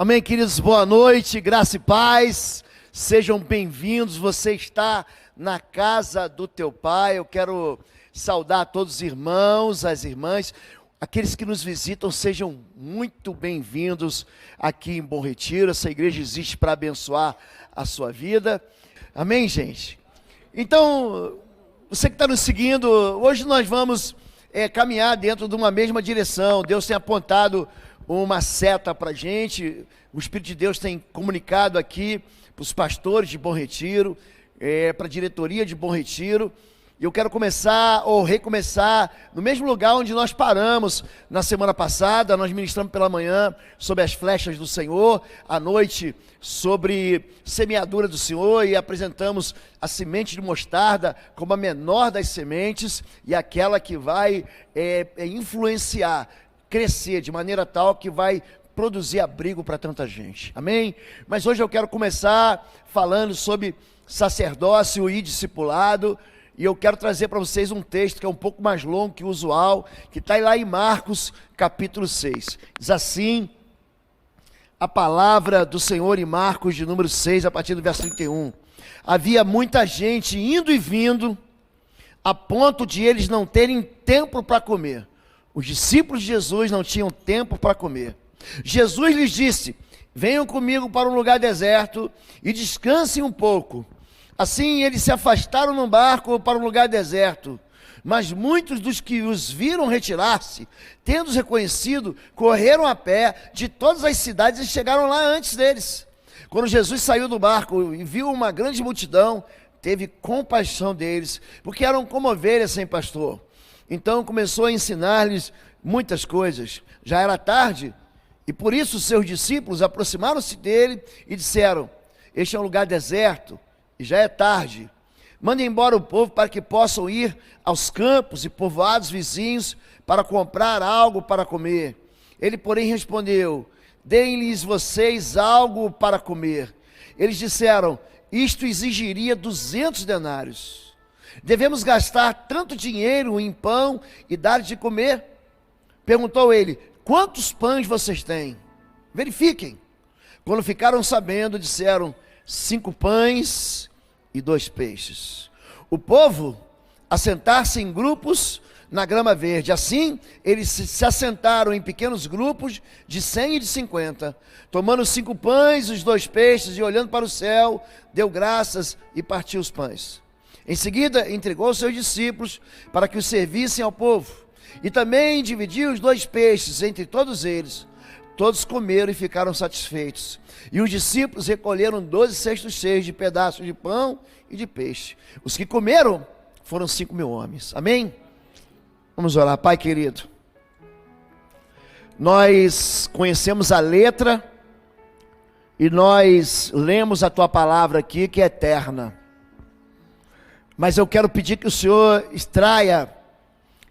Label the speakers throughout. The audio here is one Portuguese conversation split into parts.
Speaker 1: Amém, queridos, boa noite, graça e paz, sejam bem-vindos. Você está na casa do teu Pai. Eu quero saudar todos os irmãos, as irmãs, aqueles que nos visitam, sejam muito bem-vindos aqui em Bom Retiro. Essa igreja existe para abençoar a sua vida, amém, gente? Então, você que está nos seguindo, hoje nós vamos caminhar dentro de uma mesma direção. Deus tem apontado uma seta para a gente, o Espírito de Deus tem comunicado aqui para os pastores de Bom Retiro, para a diretoria de Bom Retiro, e eu quero começar ou recomeçar no mesmo lugar onde nós paramos na semana passada. Nós ministramos pela manhã sobre as flechas do Senhor, à noite sobre semeadura do Senhor, e apresentamos a semente de mostarda como a menor das sementes e aquela que vai influenciar, crescer de maneira tal que vai produzir abrigo para tanta gente, amém? Mas hoje eu quero começar falando sobre sacerdócio e discipulado, e eu quero trazer para vocês um texto que é um pouco mais longo que o usual, que está lá em Marcos capítulo 6, diz assim a palavra do Senhor em Marcos de número 6, a partir do verso 31, havia muita gente indo e vindo, a ponto de eles não terem tempo para comer. Os discípulos de Jesus não tinham tempo para comer. Jesus lhes disse: venham comigo para um lugar deserto e descansem um pouco. Assim eles se afastaram num barco para um lugar deserto. Mas muitos dos que os viram retirar-se, tendo-os reconhecido, correram a pé de todas as cidades e chegaram lá antes deles. Quando Jesus saiu do barco e viu uma grande multidão, teve compaixão deles, porque eram como ovelhas sem pastor. Então começou a ensinar-lhes muitas coisas. Já era tarde, e por isso seus discípulos aproximaram-se dele e disseram: este é um lugar deserto, e já é tarde. Mande embora o povo para que possam ir aos campos e povoados vizinhos para comprar algo para comer. Ele, porém, respondeu: deem-lhes vocês algo para comer. Eles disseram: isto exigiria 200 denários. Devemos gastar tanto dinheiro em pão e dar de comer? Perguntou ele: quantos pães vocês têm? Verifiquem. Quando ficaram sabendo, disseram: 5 pães e 2 peixes. O povo assentar-se em grupos na grama verde. Assim, eles se assentaram em pequenos grupos de 100 e de 50. Tomando 5 pães e os 2 peixes e olhando para o céu, deu graças e partiu os pães. Em seguida, entregou aos seus discípulos para que os servissem ao povo. E também dividiu os 2 peixes entre todos eles. Todos comeram e ficaram satisfeitos. E os discípulos recolheram 12 cestos cheios de pedaços de pão e de peixe. Os que comeram foram 5.000 homens. Amém? Vamos orar. Pai querido, nós conhecemos a letra e nós lemos a tua palavra aqui, que é eterna. Mas eu quero pedir que o Senhor extraia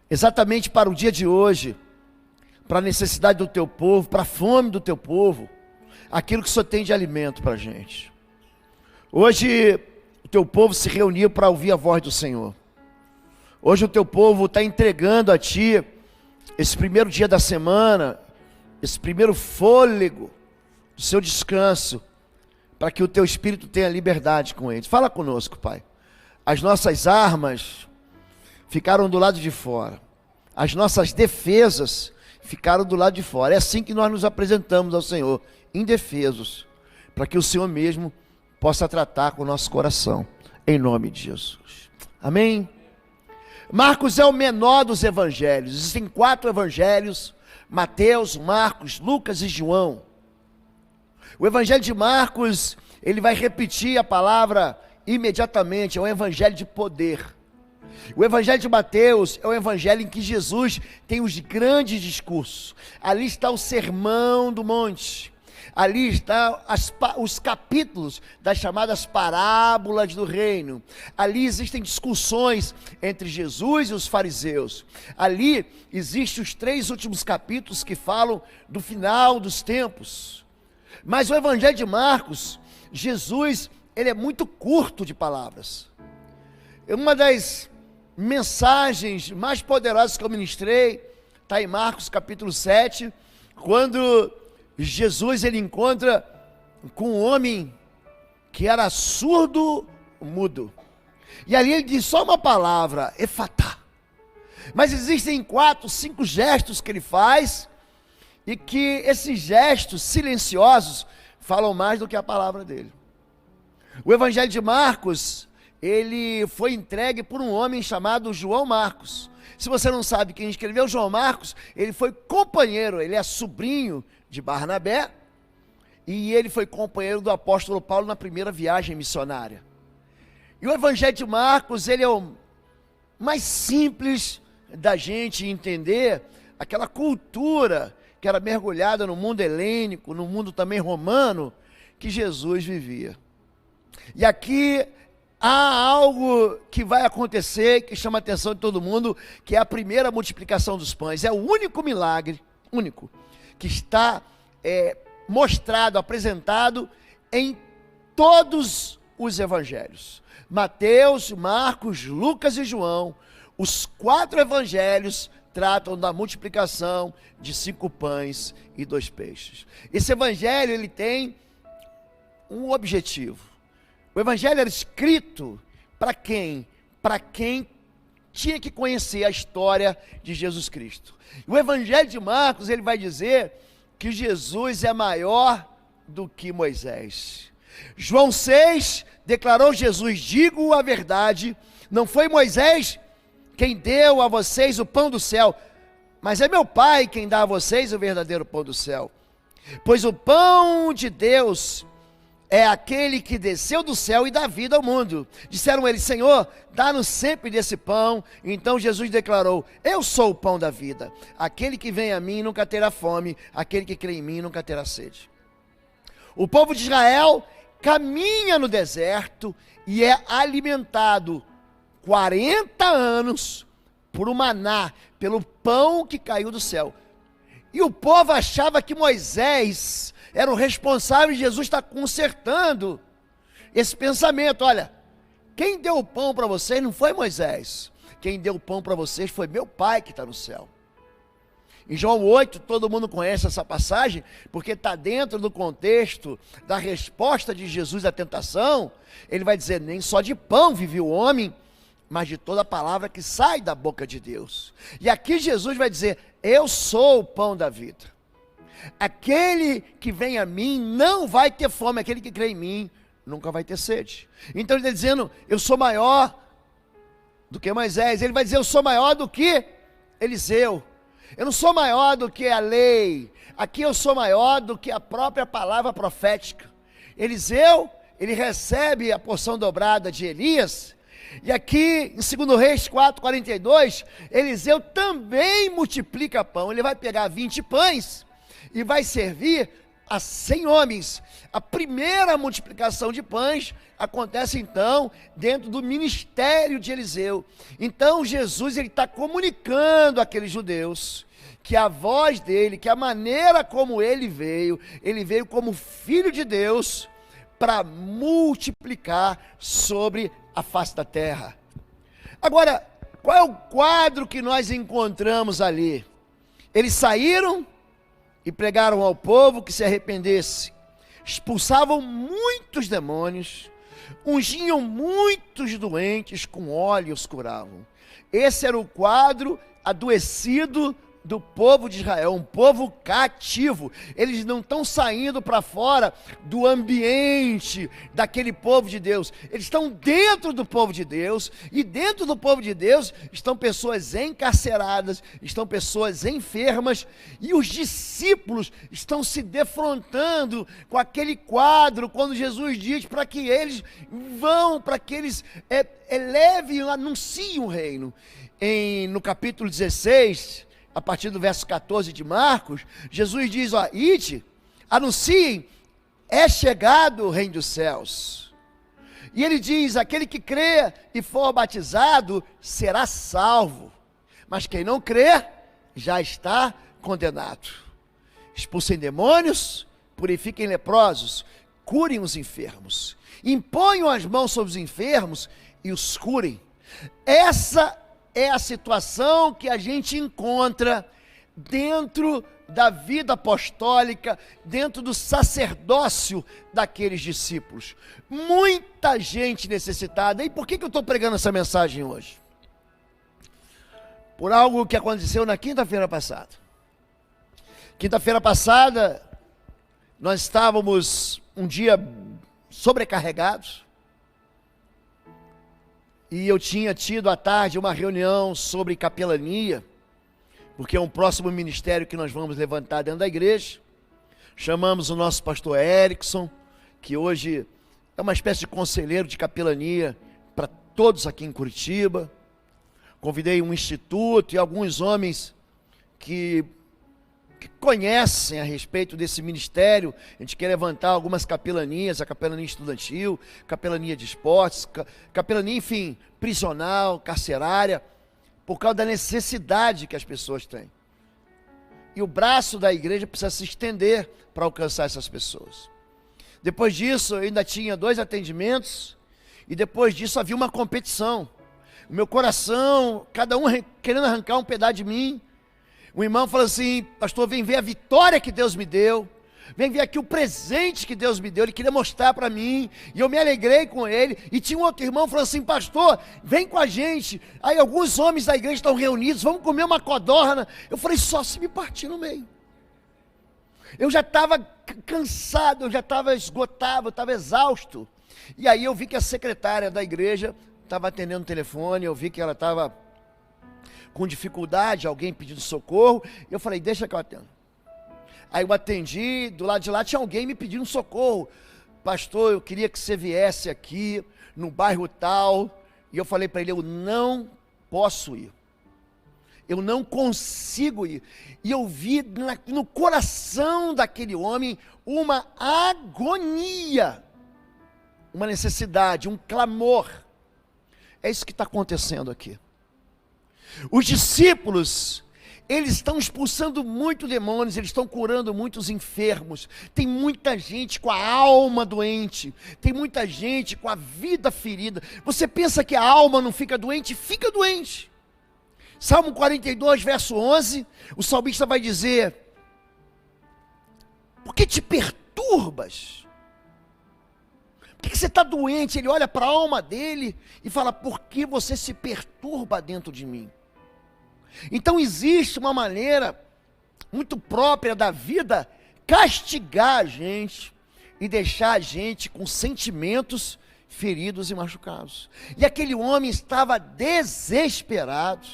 Speaker 1: exatamente para o dia de hoje, para a necessidade do teu povo, para a fome do teu povo, aquilo que o Senhor tem de alimento para a gente. Hoje o teu povo se reuniu para ouvir a voz do Senhor. Hoje o teu povo está entregando a ti esse primeiro dia da semana, esse primeiro fôlego do seu descanso, para que o teu Espírito tenha liberdade com eles. Fala conosco, Pai. As nossas armas ficaram do lado de fora, as nossas defesas ficaram do lado de fora. É assim que nós nos apresentamos ao Senhor, indefesos, para que o Senhor mesmo possa tratar com o nosso coração, em nome de Jesus. Amém? Marcos é o menor dos evangelhos. Existem 4 evangelhos: Mateus, Marcos, Lucas e João. O evangelho de Marcos, ele vai repetir a palavra imediatamente, é um evangelho de poder. O evangelho de Mateus é o evangelho em que Jesus tem os grandes discursos. Ali está o sermão do monte. Ali estão os capítulos das chamadas parábolas do reino. Ali existem discussões entre Jesus e os fariseus. Ali existem os 3 últimos capítulos que falam do final dos tempos. Mas o evangelho de Marcos, Jesus, ele é muito curto de palavras. Uma das mensagens mais poderosas que eu ministrei está em Marcos capítulo 7, quando Jesus ele encontra com um homem que era surdo, mudo. E ali ele diz só uma palavra, efatá. Mas existem 4, 5 gestos que ele faz, e que esses gestos silenciosos falam mais do que a palavra dele. O Evangelho de Marcos, ele foi entregue por um homem chamado João Marcos. Se você não sabe quem escreveu, João Marcos, ele foi companheiro, ele é sobrinho de Barnabé, e ele foi companheiro do apóstolo Paulo na primeira viagem missionária. E o Evangelho de Marcos, ele é o mais simples da gente entender aquela cultura que era mergulhada no mundo helênico, no mundo também romano, que Jesus vivia. E aqui há algo que vai acontecer, que chama a atenção de todo mundo, que é a primeira multiplicação dos pães. É o único milagre, único, que está mostrado, apresentado em todos os evangelhos. Mateus, Marcos, Lucas e João, os 4 evangelhos tratam da multiplicação de 5 pães e 2 peixes. Esse evangelho, ele tem um objetivo. O evangelho era escrito para quem? Para quem tinha que conhecer a história de Jesus Cristo. O evangelho de Marcos, ele vai dizer que Jesus é maior do que Moisés. João 6 declarou Jesus, digo a verdade, não foi Moisés quem deu a vocês o pão do céu, mas é meu Pai quem dá a vocês o verdadeiro pão do céu. Pois o pão de Deus é aquele que desceu do céu e dá vida ao mundo. Disseram eles, Senhor, dá-nos sempre desse pão. Então Jesus declarou, eu sou o pão da vida. Aquele que vem a mim nunca terá fome, aquele que crê em mim nunca terá sede. O povo de Israel caminha no deserto e é alimentado 40 anos por um maná, pelo pão que caiu do céu. E o povo achava que Moisés era o responsável, e Jesus está consertando esse pensamento. Olha, quem deu o pão para vocês não foi Moisés, quem deu o pão para vocês foi meu Pai que está no céu. Em João 8, todo mundo conhece essa passagem, porque está dentro do contexto da resposta de Jesus à tentação. Ele vai dizer, nem só de pão vive o homem, mas de toda a palavra que sai da boca de Deus. E aqui Jesus vai dizer, eu sou o pão da vida. Aquele que vem a mim não vai ter fome, aquele que crê em mim nunca vai ter sede. Então ele está dizendo, eu sou maior do que Moisés. Ele vai dizer, eu sou maior do que Eliseu. Eu não sou maior do que a lei. Aqui eu sou maior do que a própria palavra profética. Eliseu, ele recebe a porção dobrada de Elias. E aqui em 2 Reis 4:42, Eliseu também multiplica pão. Ele vai pegar 20 pães e vai servir a 100 homens. A primeira multiplicação de pães acontece então dentro do ministério de Eliseu. Então Jesus, ele está comunicando àqueles judeus que a voz dele, que a maneira como ele veio como filho de Deus para multiplicar sobre a face da terra. Agora, qual é o quadro que nós encontramos ali? Eles saíram e pregaram ao povo que se arrependesse, expulsavam muitos demônios, ungiam muitos doentes, com óleo os curavam. Esse era o quadro adoecido do povo de Israel, um povo cativo. Eles não estão saindo para fora do ambiente daquele povo de Deus, eles estão dentro do povo de Deus, e dentro do povo de Deus estão pessoas encarceradas, estão pessoas enfermas, e os discípulos estão se defrontando com aquele quadro, quando Jesus diz para que eles vão, para que eles elevem, anunciem o reino. No capítulo 16, a partir do verso 14 de Marcos, Jesus diz, ide, anunciem, é chegado o reino dos céus. E ele diz, aquele que crê e for batizado, será salvo, mas quem não crê, já está condenado. Expulsem demônios, purifiquem leprosos, curem os enfermos, imponham as mãos sobre os enfermos e os curem. Essa é a situação que a gente encontra dentro da vida apostólica, dentro do sacerdócio daqueles discípulos. Muita gente necessitada. E por que eu estou pregando essa mensagem hoje? Por algo que aconteceu na quinta-feira passada. Quinta-feira passada, nós estávamos um dia sobrecarregados, e eu tinha tido à tarde uma reunião sobre capelania, porque é um próximo ministério que nós vamos levantar dentro da igreja. Chamamos o nosso pastor Erickson, que hoje é uma espécie de conselheiro de capelania para todos aqui em Curitiba. Convidei um instituto e alguns homens que conhecem a respeito desse ministério. A gente quer levantar algumas capelanias, a capelania estudantil, capelania de esportes, capelania, enfim, prisional, carcerária, por causa da necessidade que as pessoas têm. E o braço da igreja precisa se estender para alcançar essas pessoas. Depois disso, eu ainda tinha 2 atendimentos, e depois disso havia uma competição. O meu coração, cada um querendo arrancar um pedaço de mim. O irmão falou assim: pastor, vem ver a vitória que Deus me deu, vem ver aqui o presente que Deus me deu. Ele queria mostrar para mim, e eu me alegrei com ele. E tinha um outro irmão que falou assim: pastor, vem com a gente. Aí alguns homens da igreja estão reunidos, vamos comer uma codorna. Eu falei: só se me partir no meio. Eu já estava cansado, eu já estava esgotado, eu estava exausto. E aí eu vi que a secretária da igreja estava atendendo o telefone, eu vi que ela estava com dificuldade, alguém pedindo socorro. Eu falei: deixa que eu atendo. Aí eu atendi, do lado de lá tinha alguém me pedindo socorro. Pastor, eu queria que você viesse aqui no bairro tal. E eu falei para ele: eu não posso ir, eu não consigo ir. E eu vi no coração daquele homem uma agonia, uma necessidade, um clamor. É isso que está acontecendo aqui. Os discípulos, eles estão expulsando muitos demônios, eles estão curando muitos enfermos. Tem muita gente com a alma doente, tem muita gente com a vida ferida. Você pensa que a alma não fica doente? Fica doente. Salmo 42, verso 11, o salmista vai dizer: por que te perturbas? Por que você está doente? Ele olha para a alma dele e fala: por que você se perturba dentro de mim? Então existe uma maneira muito própria da vida castigar a gente e deixar a gente com sentimentos feridos e machucados. E aquele homem estava desesperado,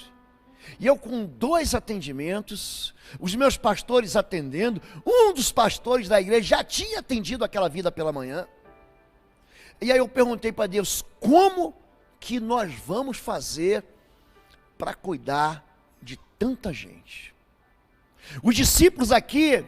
Speaker 1: e eu com 2 atendimentos, os meus pastores atendendo. Um dos pastores da igreja já tinha atendido aquela vida pela manhã. E aí eu perguntei para Deus: como que nós vamos fazer para cuidar de tanta gente? Os discípulos aqui,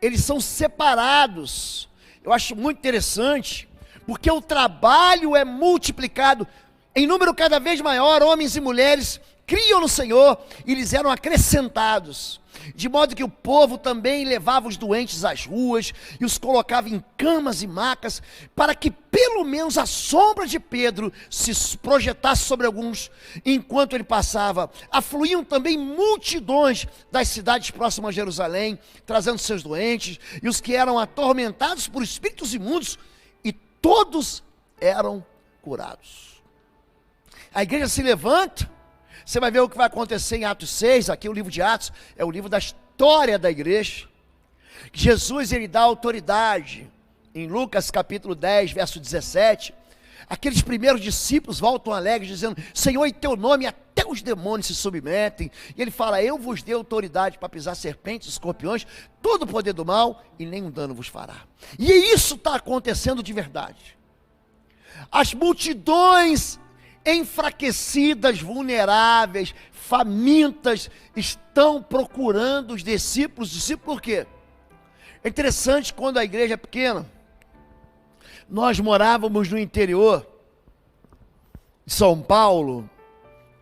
Speaker 1: eles são separados. Eu acho muito interessante, porque o trabalho é multiplicado em número cada vez maior. Homens e mulheres criam no Senhor e lhes eram acrescentados, de modo que o povo também levava os doentes às ruas e os colocava em camas e macas, para que pelo menos a sombra de Pedro se projetasse sobre alguns enquanto ele passava. Afluíam também multidões das cidades próximas a Jerusalém, trazendo seus doentes e os que eram atormentados por espíritos imundos, e todos eram curados. A igreja se levanta. Você vai ver o que vai acontecer em Atos 6, aqui o livro de Atos é o livro da história da igreja. Jesus, ele dá autoridade. Em Lucas capítulo 10, verso 17, aqueles primeiros discípulos voltam alegres, dizendo: Senhor, em teu nome até os demônios se submetem. E ele fala: eu vos dei autoridade para pisar serpentes, escorpiões, todo o poder do mal, e nenhum dano vos fará. E isso está acontecendo de verdade. As multidões enfraquecidas, vulneráveis, famintas, estão procurando os discípulos. Discípulos por quê? É interessante, quando a igreja é pequena, nós morávamos no interior de São Paulo,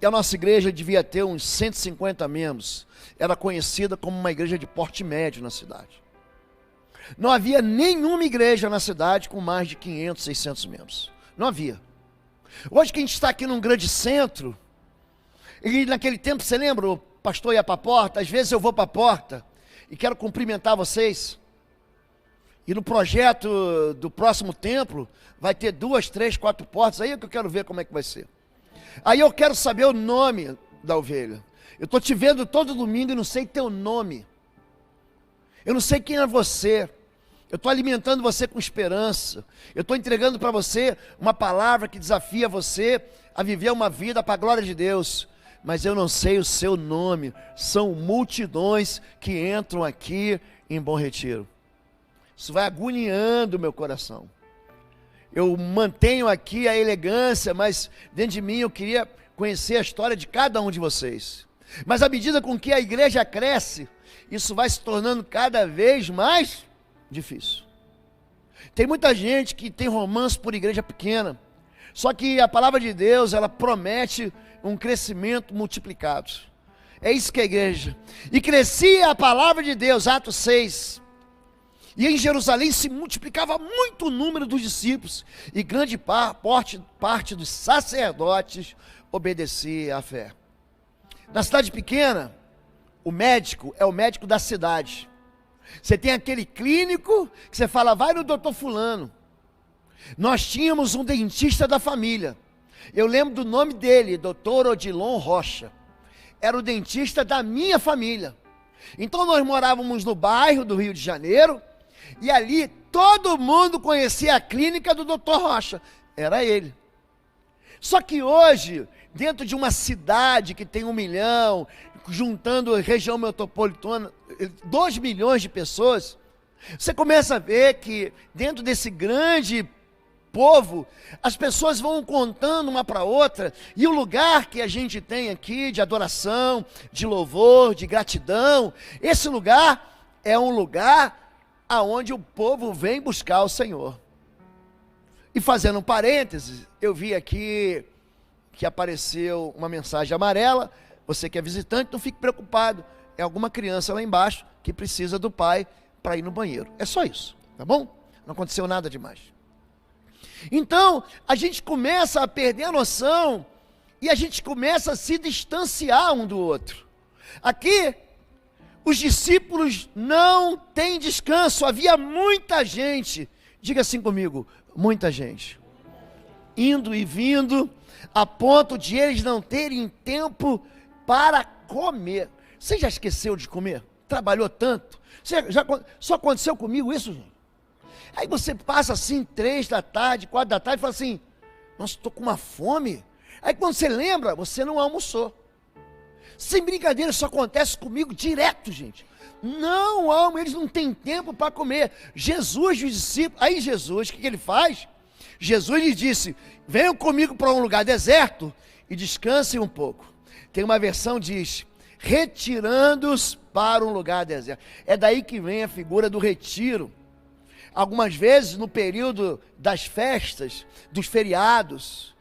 Speaker 1: e a nossa igreja devia ter uns 150 membros, era conhecida como uma igreja de porte médio na cidade. Não havia nenhuma igreja na cidade com mais de 500, 600 membros, não havia. Hoje que a gente está aqui num grande centro, e naquele tempo, você lembra, o pastor ia para a porta, às vezes eu vou para a porta e quero cumprimentar vocês. E no projeto do próximo templo, vai ter 2, 3, 4 portas, aí é que eu quero ver como é que vai ser. Aí eu quero saber o nome da ovelha. Eu estou te vendo todo domingo e não sei teu nome. Eu não sei quem é você. Eu estou alimentando você com esperança. Eu estou entregando para você uma palavra que desafia você a viver uma vida para a glória de Deus. Mas eu não sei o seu nome. São multidões que entram aqui em Bom Retiro. Isso vai agoniando o meu coração. Eu mantenho aqui a elegância, mas dentro de mim eu queria conhecer a história de cada um de vocês. Mas à medida com que a igreja cresce, isso vai se tornando cada vez mais difícil. Tem muita gente que tem romance por igreja pequena, só que a palavra de Deus, ela promete um crescimento multiplicado. É isso que é a igreja. E crescia a palavra de Deus, Atos 6. E em Jerusalém se multiplicava muito o número dos discípulos, e grande parte dos sacerdotes obedecia à fé. Na cidade pequena, o médico é o médico da cidade. Você tem aquele clínico que você fala, vai no doutor fulano. Nós tínhamos um dentista da família. Eu lembro do nome dele, doutor Odilon Rocha. Era o dentista da minha família. Então nós morávamos no bairro do Rio de Janeiro, e ali todo mundo conhecia a clínica do doutor Rocha. Era ele. Só que hoje, dentro de uma cidade que tem 1 milhão, juntando a região metropolitana, 2 milhões de pessoas, você começa a ver que dentro desse grande povo, as pessoas vão contando uma para outra, e o lugar que a gente tem aqui de adoração, de louvor, de gratidão, esse lugar é um lugar aonde o povo vem buscar o Senhor. E fazendo um parênteses, eu vi aqui que apareceu uma mensagem amarela. Você que é visitante, não fique preocupado, é alguma criança lá embaixo que precisa do pai para ir no banheiro, é só isso, tá bom? Não aconteceu nada demais. Então, a gente começa a perder a noção, e a gente começa a se distanciar um do outro. Aqui, os discípulos não têm descanso, havia muita gente, diga assim comigo, muita gente, indo e vindo, a ponto de eles não terem tempo para comer. Você já esqueceu de comer? Trabalhou tanto? Só aconteceu comigo isso, gente? Aí você passa assim, 3 da tarde, 4 da tarde, e fala assim, nossa, estou com uma fome. Aí quando você lembra, você não almoçou. Sem brincadeira, isso acontece comigo direto, gente. Não almo, eles não têm tempo para comer. Jesus e os discípulos, aí Jesus, o que ele faz? Jesus lhes disse, venham comigo para um lugar deserto e descansem um pouco. Tem uma versão que diz, retirando-os para um lugar deserto. É daí que vem a figura do retiro. Algumas vezes no período das festas, dos feriados,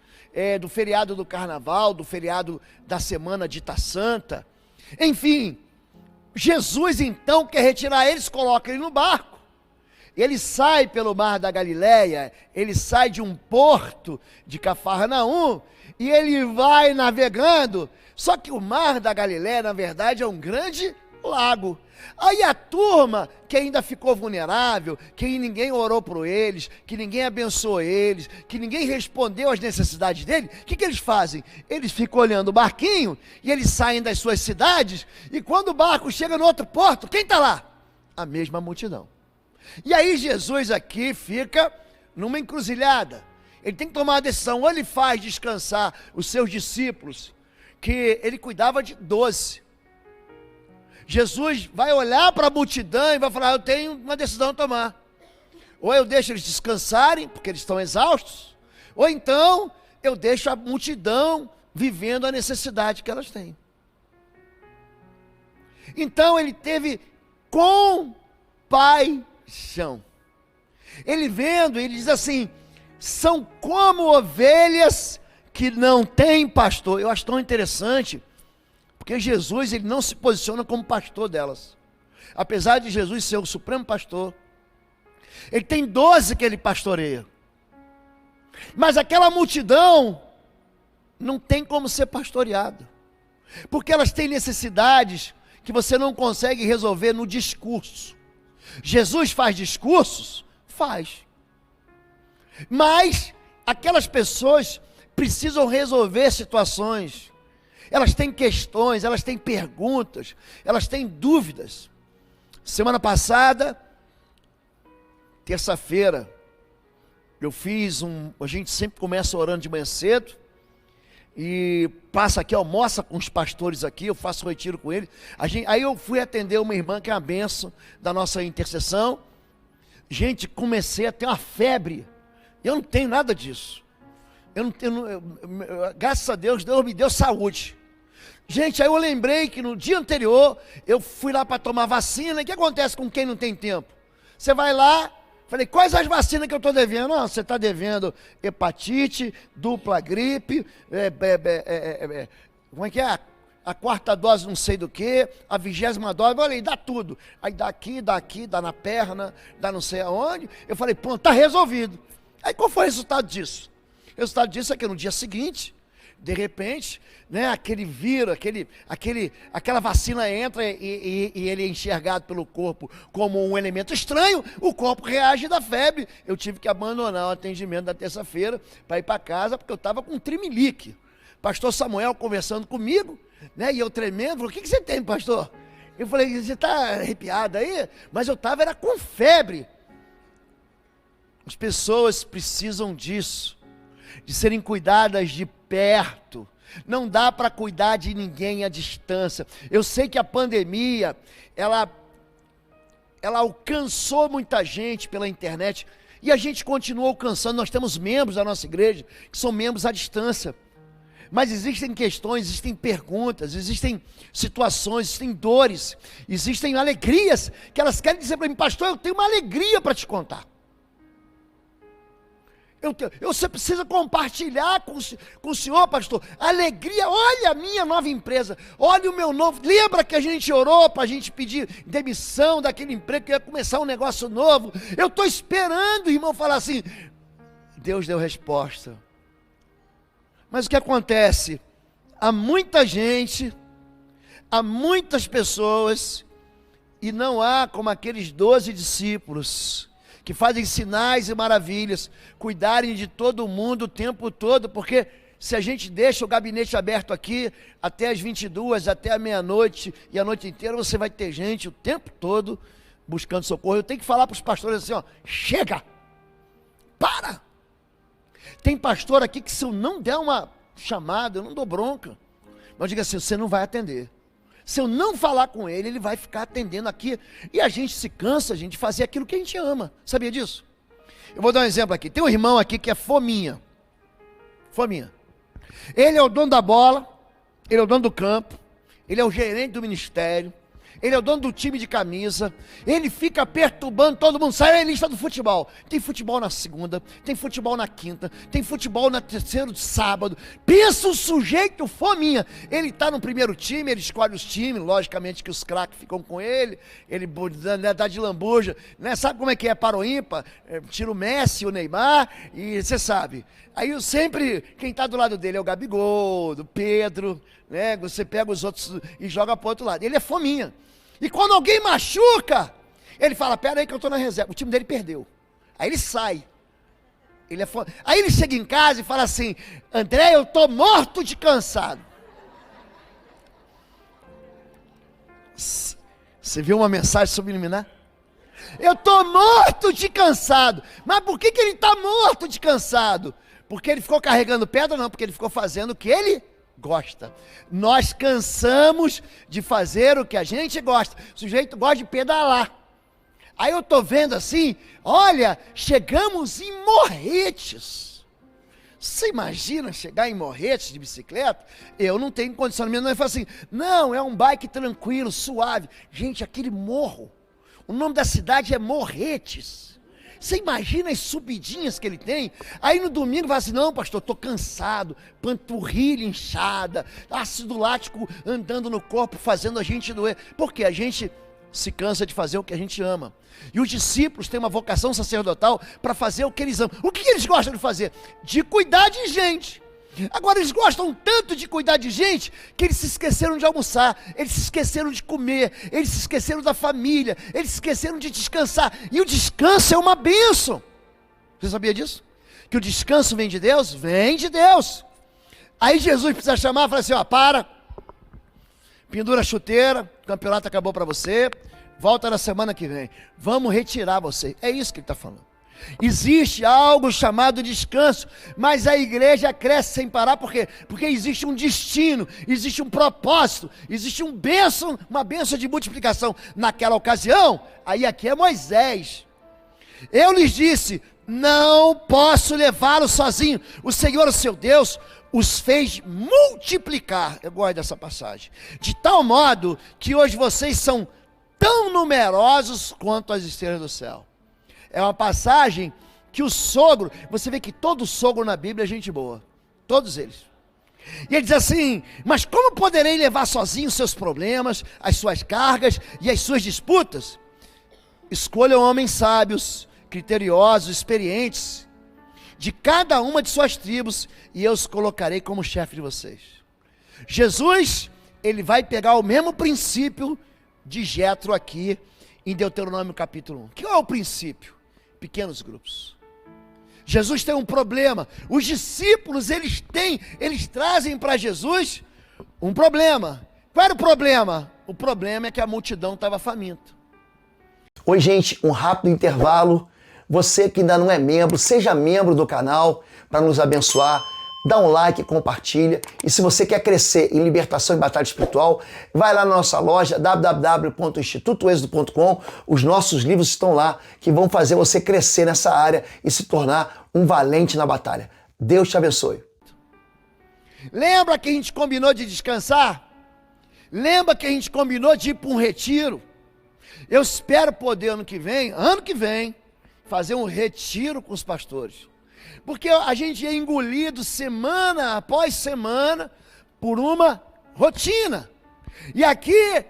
Speaker 1: do feriado do carnaval, do feriado da semana dita santa, enfim, Jesus então quer retirar eles, coloca ele no barco, ele sai pelo mar da Galileia, ele sai de um porto de Cafarnaum, e ele vai navegando, só que o mar da Galileia na verdade é um grande lago. Aí a turma que ainda ficou vulnerável, que ninguém orou por eles, que ninguém abençoou eles, que ninguém respondeu às necessidades dele, o que eles fazem? Eles ficam olhando o barquinho, e eles saem das suas cidades, e quando o barco chega no outro porto, quem está lá? A mesma multidão. E aí Jesus aqui fica numa encruzilhada, ele tem que tomar uma decisão, ou ele faz descansar os seus discípulos, que ele cuidava de 12, Jesus vai olhar para a multidão e vai falar, eu tenho uma decisão a tomar. Ou eu deixo eles descansarem, porque eles estão exaustos, ou então eu deixo a multidão vivendo a necessidade que elas têm. Então ele teve compaixão. Ele vendo, ele diz assim, são como ovelhas que não têm pastor. Eu acho tão interessante, porque Jesus, ele não se posiciona como pastor delas. Apesar de Jesus ser o supremo pastor, ele tem 12 que ele pastoreia. Mas aquela multidão não tem como ser pastoreada. Porque elas têm necessidades que você não consegue resolver no discurso. Jesus faz discursos? Faz. Mas aquelas pessoas precisam resolver situações. Elas têm questões, elas têm perguntas, elas têm dúvidas. Semana passada, terça-feira, a gente sempre começa orando de manhã cedo, e passa aqui, almoça com os pastores aqui, eu faço um retiro com eles. Aí eu fui atender uma irmã que é a bênção da nossa intercessão. Gente, comecei a ter uma febre. Eu não tenho nada disso. Graças a Deus, Deus me deu saúde. Gente, aí eu lembrei que no dia anterior, eu fui lá para tomar vacina. E o que acontece com quem não tem tempo? Você vai lá, falei, quais as vacinas que eu estou devendo? Não, você está devendo hepatite, dupla gripe, como é que é? A quarta dose não sei do que, a 20ª dose, eu falei, dá tudo. Aí dá aqui, dá na perna, dá não sei aonde. Eu falei, pronto, está resolvido. Aí qual foi o resultado disso? O resultado disso é que no dia seguinte, de repente, né, aquele vírus, aquela vacina entra e ele é enxergado pelo corpo como um elemento estranho, o corpo reage da febre. Eu tive que abandonar o atendimento da terça-feira para ir para casa, porque eu estava com tremelique. Pastor Samuel conversando comigo, né, e eu tremendo, falou, o que você tem, pastor? Eu falei, você está arrepiado aí? Mas eu estava era com febre. As pessoas precisam disso, de serem cuidadas de perto. Não dá para cuidar de ninguém à distância. Eu sei que a pandemia, ela alcançou muita gente pela internet, e a gente continua alcançando. Nós temos membros da nossa igreja que são membros à distância. Mas existem questões, existem perguntas, existem situações, existem dores, existem alegrias que elas querem dizer para mim, pastor, eu tenho uma alegria para te contar. Você precisa compartilhar com o senhor, pastor, alegria. Olha a minha nova empresa, olha o meu novo. Lembra que a gente orou para a gente pedir demissão daquele emprego, que ia começar um negócio novo? Eu estou esperando o irmão falar assim. Deus deu resposta. Mas o que acontece? Há muita gente, há muitas pessoas, e não há como aqueles 12 discípulos que fazem sinais e maravilhas, cuidarem de todo mundo o tempo todo, porque se a gente deixa o gabinete aberto aqui, até as 22, até a meia-noite, e a noite inteira, você vai ter gente o tempo todo buscando socorro. Eu tenho que falar para os pastores assim, ó, chega, para. Tem pastor aqui que se eu não der uma chamada, eu não dou bronca, mas eu digo assim, você não vai atender. Se eu não falar com ele, ele vai ficar atendendo aqui. E a gente se cansa, de fazer aquilo que a gente ama. Sabia disso? Eu vou dar um exemplo aqui. Tem um irmão aqui que é fominha. Fominha. Ele é o dono da bola, ele é o dono do campo, ele é o gerente do ministério, ele é o dono do time de camisa, ele fica perturbando todo mundo. Sai a lista do futebol. Tem futebol na segunda, tem futebol na quinta, tem futebol na terceira de sábado. Pensa o sujeito fominha. Ele está no primeiro time, ele escolhe os times, logicamente que os craques ficam com ele dá de lambuja, né? Sabe como é que é para o ímpar? Tira o Messi, o Neymar, e você sabe. Aí sempre, quem está do lado dele é o Gabigol, do Pedro, né? Você pega os outros e joga para o outro lado. Ele é fominha. E quando alguém machuca, ele fala, pera aí que eu estou na reserva. O time dele perdeu. Aí ele sai. Aí ele chega em casa e fala assim, André, eu estou morto de cansado. Você viu uma mensagem subliminar? Eu estou morto de cansado. Mas por que ele está morto de cansado? Porque ele ficou carregando pedra? Não, porque ele ficou fazendo o que ele gosta. Nós cansamos de fazer o que a gente gosta. O sujeito gosta de pedalar. Aí eu estou vendo assim, olha, chegamos em Morretes. Você imagina chegar em Morretes de bicicleta? Eu não tenho condição. Minha mãe fala assim, não, é um bike tranquilo, suave. Gente, aquele morro, o nome da cidade é Morretes. Você imagina as subidinhas que ele tem? Aí no domingo vai assim, não pastor, estou cansado, panturrilha inchada, ácido lático andando no corpo, fazendo a gente doer. Porque a gente se cansa de fazer o que a gente ama. E os discípulos têm uma vocação sacerdotal para fazer o que eles amam. O que eles gostam de fazer? De cuidar de gente. Agora eles gostam tanto de cuidar de gente, que eles se esqueceram de almoçar, eles se esqueceram de comer, eles se esqueceram da família, eles se esqueceram de descansar, e o descanso é uma bênção. Você sabia disso? Que o descanso vem de Deus? Vem de Deus. Aí Jesus precisa chamar e falar assim, ó, para, pendura a chuteira, o campeonato acabou para você, volta na semana que vem, vamos retirar você. É isso que ele está falando. Existe algo chamado descanso, mas a igreja cresce sem parar, por quê? Porque existe um destino, existe um propósito, existe uma bênção de multiplicação. Naquela ocasião, aí aqui é Moisés, eu lhes disse, não posso levá-lo sozinho, o Senhor, o seu Deus, os fez multiplicar, eu gosto dessa passagem, de tal modo, que hoje vocês são tão numerosos quanto as estrelas do céu. É uma passagem que o sogro, você vê que todo sogro na Bíblia é gente boa, todos eles. E ele diz assim, mas como poderei levar sozinho os seus problemas, as suas cargas e as suas disputas? Escolham homens sábios, criteriosos, experientes, de cada uma de suas tribos, e eu os colocarei como chefe de vocês. Jesus, ele vai pegar o mesmo princípio de Jetro aqui, em Deuteronômio capítulo 1. Que é o princípio? Pequenos grupos. Jesus tem um problema. Os discípulos, eles trazem para Jesus um problema. Qual era o problema? O problema é que a multidão estava faminta.
Speaker 2: Oi, gente, um rápido intervalo. Você que ainda não é membro, seja membro do canal para nos abençoar. Dá um like, compartilha. E se você quer crescer em libertação e batalha espiritual, vai lá na nossa loja www.institutoexodo.com. Os nossos livros estão lá que vão fazer você crescer nessa área e se tornar um valente na batalha. Deus te abençoe.
Speaker 1: Lembra que a gente combinou de descansar? Lembra que a gente combinou de ir para um retiro? Eu espero poder ano que vem, fazer um retiro com os pastores. Porque a gente é engolido semana após semana por uma rotina. E aqui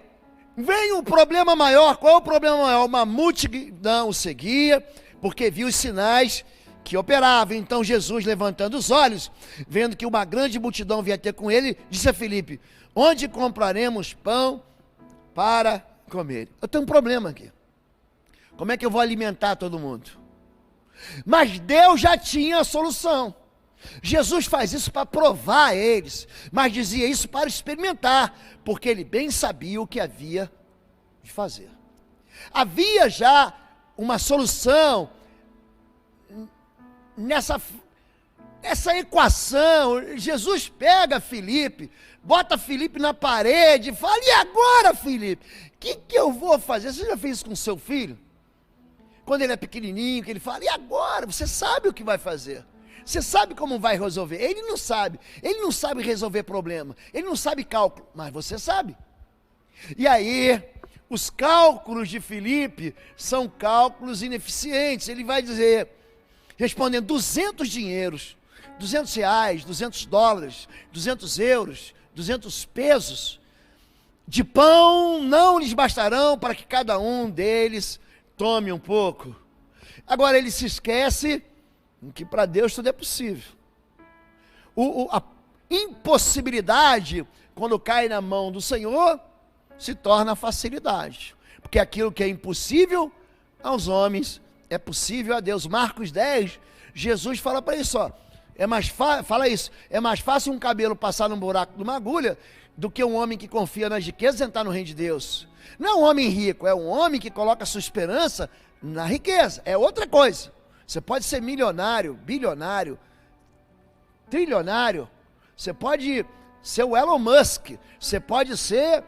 Speaker 1: vem um problema maior. Qual é o problema maior? Uma multidão o seguia, porque viu os sinais que operavam. Então Jesus, levantando os olhos, vendo que uma grande multidão vinha ter com ele, disse a Filipe, onde compraremos pão para comer? Eu tenho um problema aqui. Como é que eu vou alimentar todo mundo? Mas Deus já tinha a solução. Jesus faz isso para provar a eles, mas dizia isso para experimentar, porque ele bem sabia o que havia de fazer. Havia já uma solução nessa equação. Jesus pega Filipe, bota Filipe na parede e fala, e agora, Filipe? O que eu vou fazer? Você já fez isso com seu filho? Quando ele é pequenininho, que ele fala, e agora? Você sabe o que vai fazer. Você sabe como vai resolver. Ele não sabe resolver problema. Ele não sabe cálculo, mas você sabe. E aí, os cálculos de Filipe são cálculos ineficientes. Ele vai dizer, respondendo 200 dinheiros, 200 reais, 200 dólares, 200 euros, 200 pesos, de pão não lhes bastarão para que cada um deles tome um pouco. Agora ele se esquece que para Deus tudo é possível. A impossibilidade, quando cai na mão do Senhor, se torna facilidade. Porque aquilo que é impossível aos homens é possível a Deus. Marcos 10, Jesus fala para isso, ó, é mais fácil um cabelo passar num buraco de uma agulha do que um homem que confia nas riquezas entrar no reino de Deus. Não é um homem rico, é um homem que coloca a sua esperança na riqueza, é outra coisa. Você pode ser milionário, bilionário, trilionário, você pode ser o Elon Musk, você pode ser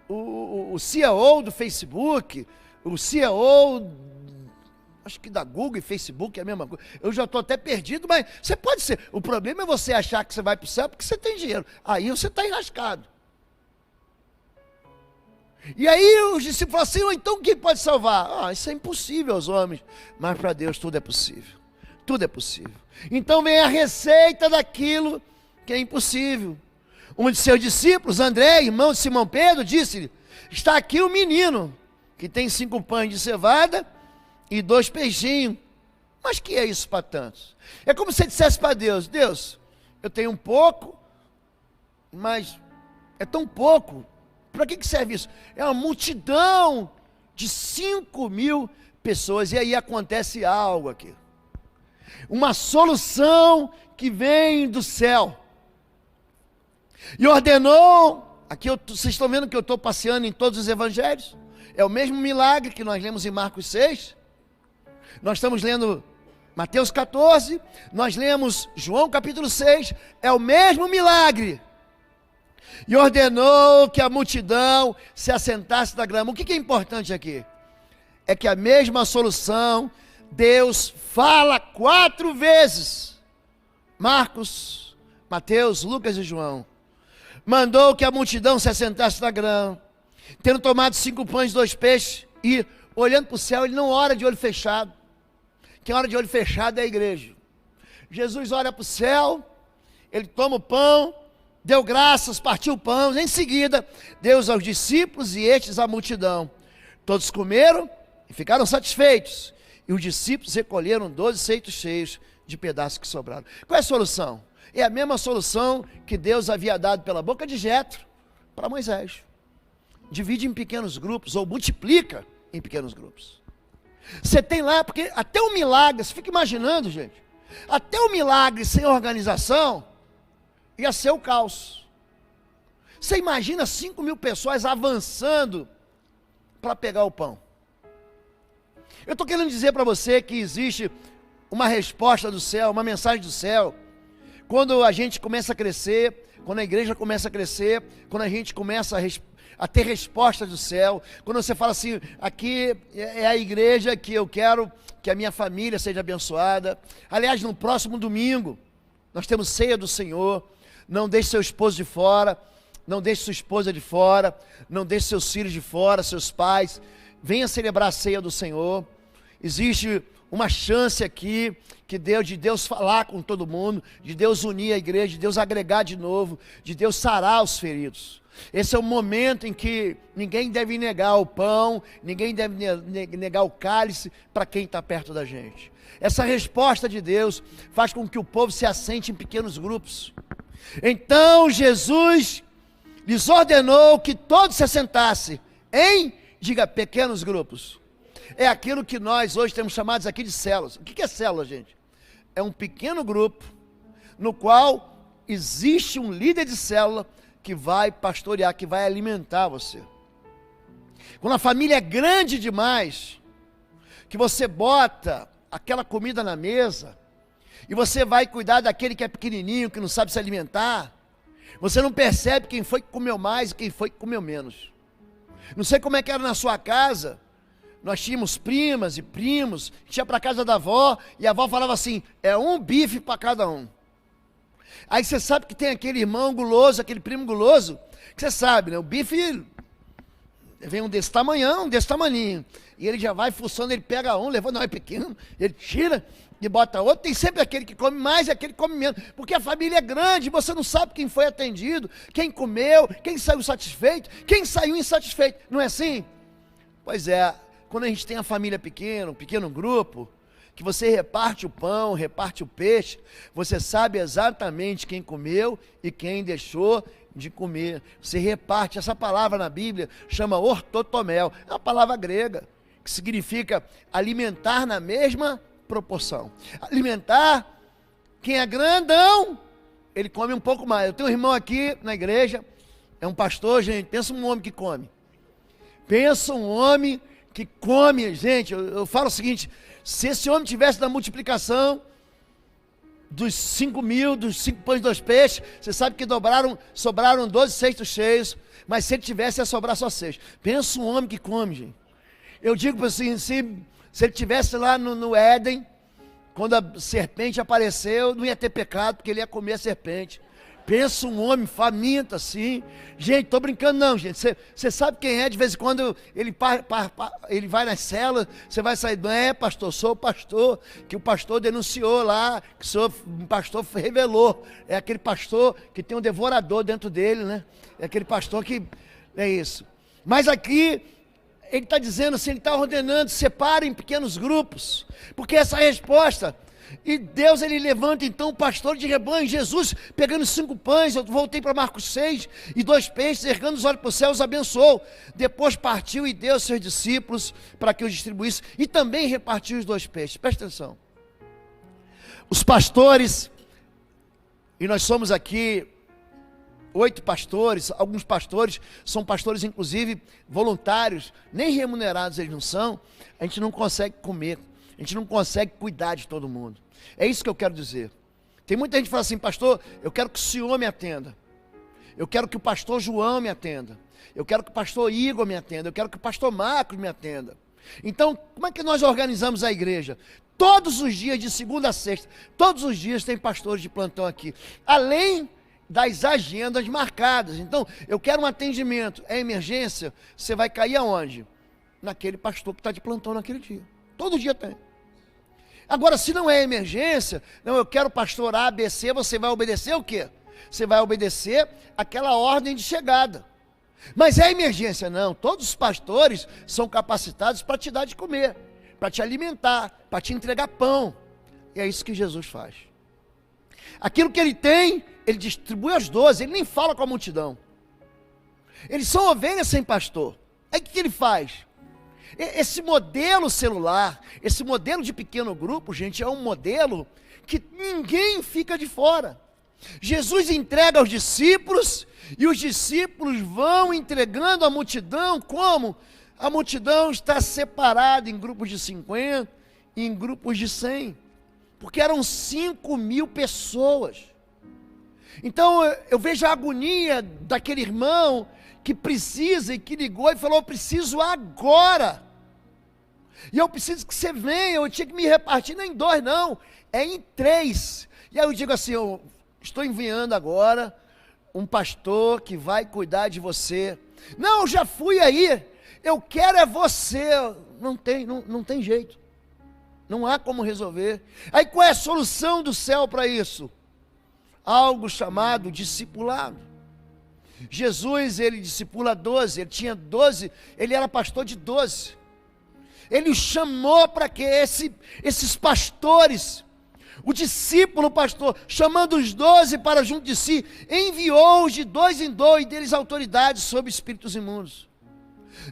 Speaker 1: o CEO do Facebook, o CEO, acho que da Google e Facebook é a mesma coisa. Eu já estou até perdido, mas você pode ser. O problema é você achar que você vai para o céu porque você tem dinheiro. Aí você está enrascado. E aí os discípulos falam assim, então quem pode salvar? Isso é impossível aos homens, mas para Deus tudo é possível. Tudo é possível. Então vem a receita daquilo que é impossível. Um de seus discípulos, André, irmão de Simão Pedro, disse-lhe, está aqui um menino que tem 5 pães de cevada e 2 peixinhos. Mas que é isso para tantos? É como se você dissesse para Deus, Deus, eu tenho um pouco, mas é tão pouco. Para que serve isso? É uma multidão de 5.000 pessoas. E aí acontece algo aqui. Uma solução que vem do céu. E ordenou, aqui vocês estão vendo que eu estou passeando em todos os evangelhos. É o mesmo milagre que nós lemos em Marcos 6. Nós estamos lendo Mateus 14, nós lemos João capítulo 6, é o mesmo milagre. E ordenou que a multidão se assentasse na grama. O que é importante aqui? É que a mesma solução, Deus fala 4 vezes. Marcos, Mateus, Lucas e João. Mandou que a multidão se assentasse na grama, tendo tomado 5 pães e 2 peixes, e olhando para o céu, ele não ora de olho fechado. Quem ora de olho fechado é a igreja. Jesus olha para o céu, ele toma o pão, deu graças, partiu o pão, em seguida, deu aos discípulos e estes à multidão. Todos comeram e ficaram satisfeitos. E os discípulos recolheram 12 cestos cheios de pedaços que sobraram. Qual é a solução? É a mesma solução que Deus havia dado pela boca de Jetro para Moisés. Divide em pequenos grupos, ou multiplica em pequenos grupos. Você tem lá, porque até o milagre, você fica imaginando, gente, até o milagre sem organização, ia ser o caos. Você imagina 5.000 pessoas avançando para pegar o pão. Eu estou querendo dizer para você que existe uma resposta do céu, uma mensagem do céu, quando a gente começa a crescer, quando a igreja começa a crescer, quando a gente começa a ter respostas do céu, quando você fala assim, aqui é a igreja que eu quero que a minha família seja abençoada. Aliás, no próximo domingo, nós temos ceia do Senhor. Não deixe seu esposo de fora, não deixe sua esposa de fora, não deixe seus filhos de fora, seus pais. Venha celebrar a ceia do Senhor. Existe uma chance aqui de Deus falar com todo mundo, de Deus unir a igreja, de Deus agregar de novo, de Deus sarar os feridos. Esse é o momento em que ninguém deve negar o pão, ninguém deve negar o cálice para quem está perto da gente. Essa resposta de Deus faz com que o povo se assente em pequenos grupos. Então Jesus lhes ordenou que todos se assentassem em, diga, pequenos grupos. É aquilo que nós hoje temos chamados aqui de células. O que é célula, gente? É um pequeno grupo no qual existe um líder de célula que vai pastorear, que vai alimentar você. Quando a família é grande demais, que você bota aquela comida na mesa, e você vai cuidar daquele que é pequenininho, que não sabe se alimentar, você não percebe quem foi que comeu mais e quem foi que comeu menos. Não sei como é que era na sua casa, nós tínhamos primas e primos, a gente ia para a casa da avó, e a avó falava assim, é um bife para cada um. Aí você sabe que tem aquele irmão guloso, aquele primo guloso, que você sabe, né? O bife vem um desse tamanhão, um desse tamaninho, e ele já vai fuçando, ele pega um, levando, não é pequeno, ele tira e bota outro. Tem sempre aquele que come mais e aquele que come menos, porque a família é grande, você não sabe quem foi atendido, quem comeu, quem saiu satisfeito, quem saiu insatisfeito, não é assim? Pois é, quando a gente tem a família pequena, um pequeno grupo, que você reparte o pão, reparte o peixe, você sabe exatamente quem comeu e quem deixou de comer. Você reparte, essa palavra na Bíblia chama ortotomel, é uma palavra grega, que significa alimentar na mesma proporção. Alimentar, quem é grandão, ele come um pouco mais. Eu tenho um irmão aqui na igreja, é um pastor, gente, pensa um homem que come. Pensa um homem que come, gente, eu falo o seguinte, se esse homem tivesse na multiplicação dos 5.000, dos 5 pães e 2 peixes, você sabe que sobraram 12 cestos cheios, mas se ele tivesse, ia sobrar só 6. Pensa um homem que come, gente. Eu digo assim, se ele tivesse lá no Éden, quando a serpente apareceu, não ia ter pecado, porque ele ia comer a serpente. Pensa um homem faminto assim. Gente, estou brincando não, gente. Você sabe quem é, de vez em quando ele vai nas celas, você vai sair, não é pastor, sou o pastor, que o pastor denunciou lá, que um pastor revelou. É aquele pastor que tem um devorador dentro dele, né? É aquele pastor que, é isso. Mas aqui, ele está dizendo assim, ele está ordenando, separe em pequenos grupos, porque essa resposta E Deus, ele levanta então o pastor de rebanho, Jesus pegando 5 pães, eu voltei para Marcos 6, e 2 peixes, ergando os olhos para o céu, os abençoou. Depois partiu e deu aos seus discípulos para que os distribuísse, e também repartiu os 2 peixes. Presta atenção. Os pastores, e nós somos aqui 8 pastores, alguns pastores são pastores inclusive voluntários, nem remunerados eles não são, a gente não consegue comer, a gente não consegue cuidar de todo mundo. É isso que eu quero dizer. Tem muita gente que fala assim: pastor, eu quero que o senhor me atenda, eu quero que o pastor João me atenda, eu quero que o pastor Igor me atenda, eu quero que o pastor Marcos me atenda. Então, como é que nós organizamos a igreja? Todos os dias, de segunda a sexta, todos os dias tem pastores de plantão aqui, além das agendas marcadas. Então, eu quero um atendimento, é emergência, você vai cair aonde? Naquele pastor que está de plantão naquele dia. Todo dia tem. Agora, se não é emergência, não, eu quero pastor A, B, C, você vai obedecer o quê? Você vai obedecer aquela ordem de chegada. Mas é emergência? Não, todos os pastores são capacitados para te dar de comer, para te alimentar, para te entregar pão. E é isso que Jesus faz. Aquilo que ele tem, ele distribui aos 12, ele nem fala com a multidão. Eles são ovelhas sem pastor. Aí o que ele faz? Esse modelo celular, esse modelo de pequeno grupo, gente, é um modelo que ninguém fica de fora. Jesus entrega aos discípulos, e os discípulos vão entregando a multidão. Como? A multidão está separada em grupos de 50 e em grupos de 100, porque eram 5.000 pessoas. Então eu vejo a agonia daquele irmão que precisa e que ligou e falou: eu preciso agora, e eu preciso que você venha. Eu tinha que me repartir, não em 2 não, é em 3. E aí eu digo assim: eu estou enviando agora um pastor que vai cuidar de você. Não, eu já fui aí, eu quero é você. Não tem jeito, não há como resolver. Aí qual é a solução do céu para isso? Algo chamado discipulado. Jesus, ele discipula 12, ele tinha 12, ele era pastor de 12. Ele os chamou para que esses pastores, o discípulo pastor, chamando os 12 para junto de si, enviou-os de 2 em 2, e deles autoridades sobre espíritos imundos.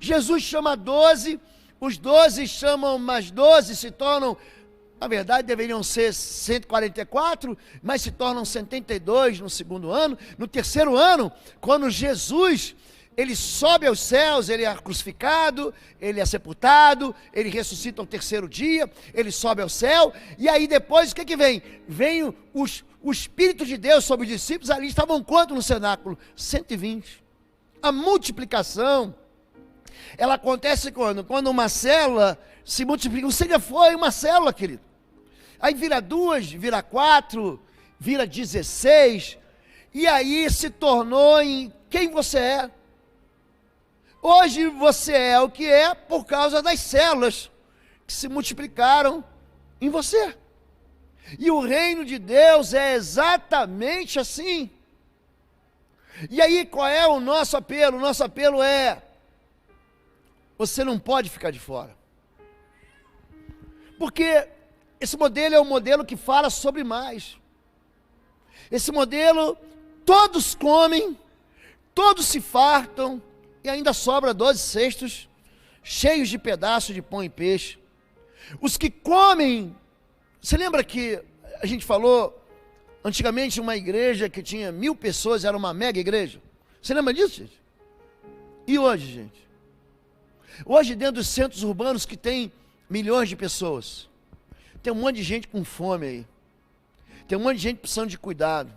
Speaker 1: Jesus chama 12, os 12 chamam mais 12, se tornam, na verdade deveriam ser 144, mas se tornam 72 no segundo ano. No terceiro ano, quando Jesus, ele sobe aos céus, ele é crucificado, ele é sepultado, ele ressuscita ao terceiro dia, ele sobe ao céu, e aí depois o que vem? Vem o Espírito de Deus sobre os discípulos. Ali estavam quanto no cenáculo? 120. A multiplicação, ela acontece quando uma célula se multiplica. Você já foi uma célula, querido. Aí vira 2, vira 4, vira 16, e aí se tornou em quem você é. Hoje você é o que é por causa das células que se multiplicaram em você. E o reino de Deus é exatamente assim. E aí qual é o nosso apelo? O nosso apelo é: você não pode ficar de fora. Porque esse modelo é um modelo que fala sobre mais. Esse modelo, todos comem, todos se fartam, e ainda sobra 12 cestos cheios de pedaços de pão e peixe. Os que comem, você lembra que a gente falou antigamente uma igreja que tinha 1.000 pessoas, era uma mega igreja? Você lembra disso, gente? E hoje, gente? Hoje, dentro dos centros urbanos que tem milhões de pessoas, tem um monte de gente com fome aí, tem um monte de gente precisando de cuidado.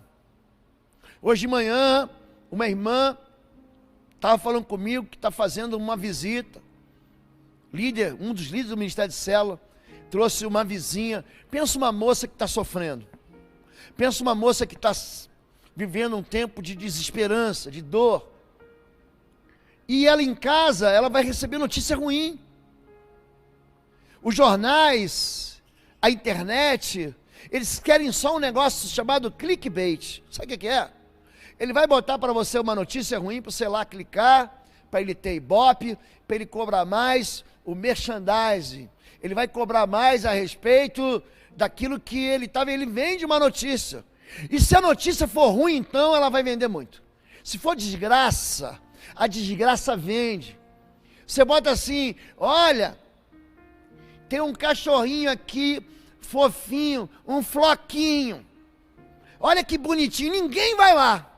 Speaker 1: Hoje de manhã, uma irmã estava falando comigo que está fazendo uma visita, um dos líderes do Ministério de Célula, trouxe uma vizinha. Pensa uma moça que está sofrendo, pensa uma moça que está vivendo um tempo de desesperança, de dor, e ela em casa, ela vai receber notícia ruim. Os jornais, a internet, eles querem só um negócio chamado clickbait. Sabe o que é? Ele vai botar para você uma notícia ruim, para você lá clicar, para ele ter ibope, para ele cobrar mais o merchandising. Ele vai cobrar mais a respeito daquilo que ele estava, ele vende uma notícia. E se a notícia for ruim, então ela vai vender muito. Se for desgraça, a desgraça vende. Você bota assim, olha, tem um cachorrinho aqui, fofinho, um floquinho. Olha que bonitinho, ninguém vai lá.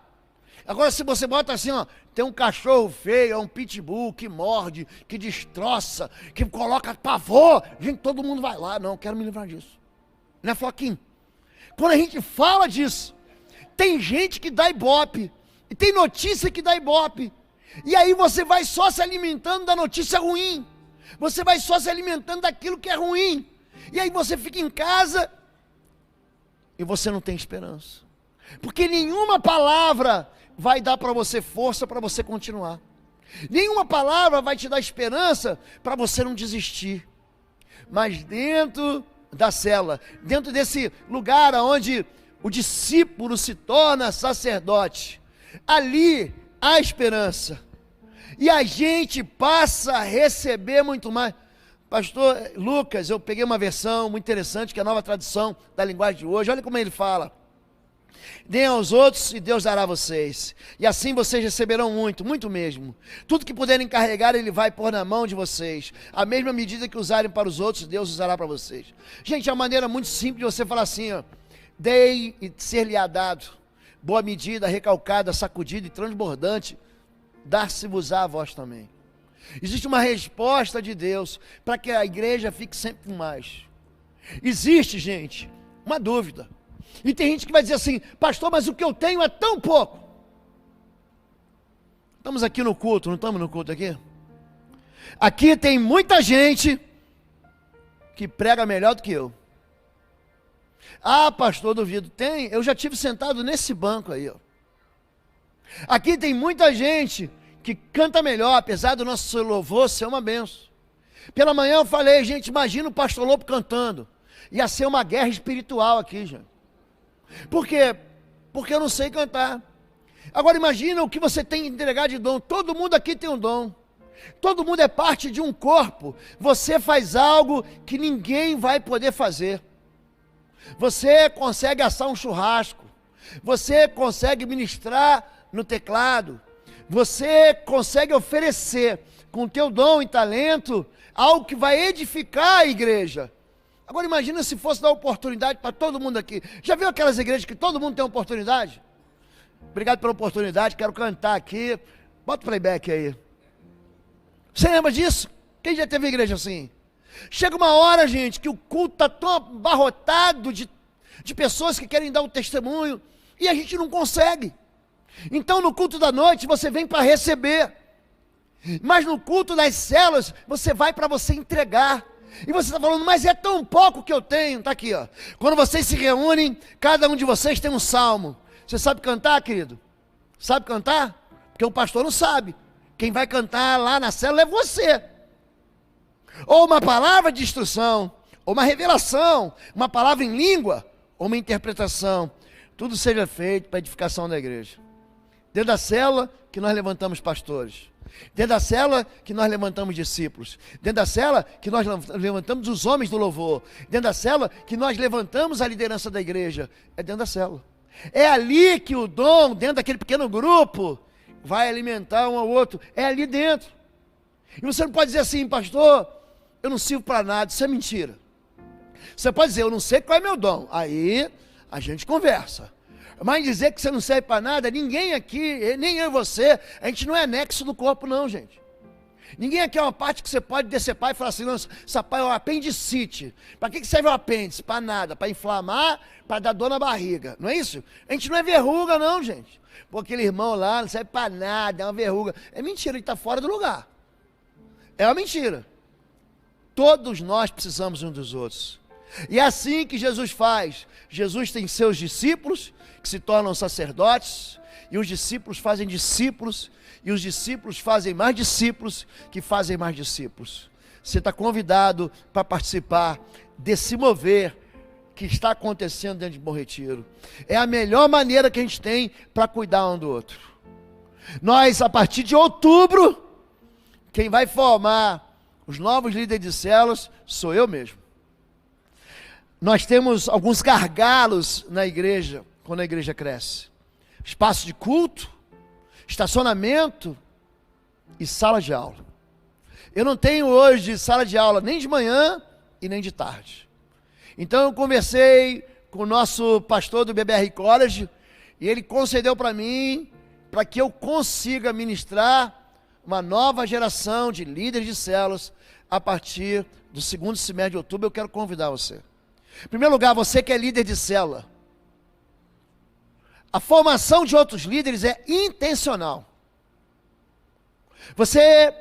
Speaker 1: Agora se você bota assim, ó, tem um cachorro feio, é um pitbull que morde, que destroça, que coloca pavor, gente, todo mundo vai lá. Não, quero me livrar disso. Não é floquinho. Quando a gente fala disso, tem gente que dá ibope, e tem notícia que dá ibope, e aí você vai só se alimentando da notícia ruim, você vai só se alimentando daquilo que é ruim, e aí você fica em casa, e você não tem esperança, porque nenhuma palavra vai dar para você força para você continuar, nenhuma palavra vai te dar esperança para você não desistir, mas dentro da cela, dentro desse lugar onde o discípulo se torna sacerdote, ali há esperança, e a gente passa a receber muito mais. Pastor Lucas, eu peguei uma versão muito interessante, que é a nova tradução da linguagem de hoje, olha como ele fala: deem aos outros e Deus dará a vocês, e assim vocês receberão muito, muito mesmo. Tudo que puderem carregar, Ele vai pôr na mão de vocês. A mesma medida que usarem para os outros, Deus usará para vocês. Gente, é uma maneira muito simples de você falar assim, ó: dei e ser-lhe-á dado, boa medida, recalcada, sacudida e transbordante, dar-se-vos-á a vós também. Existe uma resposta de Deus para que a igreja fique sempre com mais. Existe, gente, uma dúvida. E tem gente que vai dizer assim: pastor, mas o que eu tenho é tão pouco. Estamos aqui no culto, não estamos no culto aqui? Aqui tem muita gente que prega melhor do que eu. Ah, pastor, duvido. Tem, eu já tive sentado nesse banco aí, ó. Aqui tem muita gente que canta melhor, apesar do nosso louvor ser uma benção. Pela manhã eu falei, gente, imagina o pastor Lobo cantando. Ia ser uma guerra espiritual aqui, gente. Por quê? Porque eu não sei cantar. Agora imagina o que você tem que entregar de dom. Todo mundo aqui tem um dom. Todo mundo é parte de um corpo. Você faz algo que ninguém vai poder fazer. Você consegue assar um churrasco. Você consegue ministrar no teclado. Você consegue oferecer com o teu dom e talento algo que vai edificar a igreja. Agora imagina se fosse dar oportunidade para todo mundo aqui. Já viu aquelas igrejas que todo mundo tem oportunidade? Obrigado pela oportunidade, quero cantar aqui. Bota o playback aí. Você lembra disso? Quem já teve igreja assim? Chega uma hora, gente, que o culto está tão abarrotado de pessoas que querem dar um testemunho e a gente não consegue. Então no culto da noite você vem para receber, mas no culto das células você vai para você entregar. E você está falando, mas é tão pouco que eu tenho. Está aqui, ó. Quando vocês se reúnem, cada um de vocês tem um salmo. Você sabe cantar, querido? Sabe cantar? Porque o pastor não sabe. Quem vai cantar lá na célula é você. Ou uma palavra de instrução, ou uma revelação, uma palavra em língua, ou uma interpretação. Tudo seja feito para a edificação da igreja. Dentro da célula que nós levantamos pastores. Dentro da célula que nós levantamos discípulos. Dentro da célula que nós levantamos os homens do louvor. Dentro da célula que nós levantamos a liderança da igreja. É dentro da célula. É ali que o dom, dentro daquele pequeno grupo, vai alimentar um ao outro. É ali dentro. E você não pode dizer assim, pastor, eu não sirvo para nada. Isso é mentira. Você pode dizer, eu não sei qual é meu dom. Aí a gente conversa. Mas dizer que você não serve para nada, ninguém aqui, nem eu e você, a gente não é anexo do corpo não, gente. Ninguém aqui é uma parte que você pode decepar e falar assim, não, essa pai é um apendicite. Para que serve o apêndice? Para nada, para inflamar, para dar dor na barriga, não é isso? A gente não é verruga não, gente. Pô, aquele irmão lá não serve para nada, é uma verruga. É mentira, ele está fora do lugar. É uma mentira. Todos nós precisamos uns dos outros. E é assim que Jesus faz. Jesus tem seus discípulos, que se tornam sacerdotes, e os discípulos fazem discípulos, e os discípulos fazem mais discípulos, que fazem mais discípulos. Você está convidado para participar desse mover que está acontecendo dentro de Bom Retiro. É a melhor maneira que a gente tem para cuidar um do outro. Nós, a partir de outubro, quem vai formar os novos líderes de células sou eu mesmo. nós temos alguns gargalos na igreja, quando a igreja cresce. Espaço de culto, estacionamento e sala de aula. Eu não tenho hoje sala de aula nem de manhã e nem de tarde. Então eu conversei com o nosso pastor do BBR College e ele concedeu para mim, para que eu consiga ministrar uma nova geração de líderes de células a partir do segundo semestre de outubro. Eu quero convidar você. Em primeiro lugar, você que é líder de célula, a formação de outros líderes é intencional. Você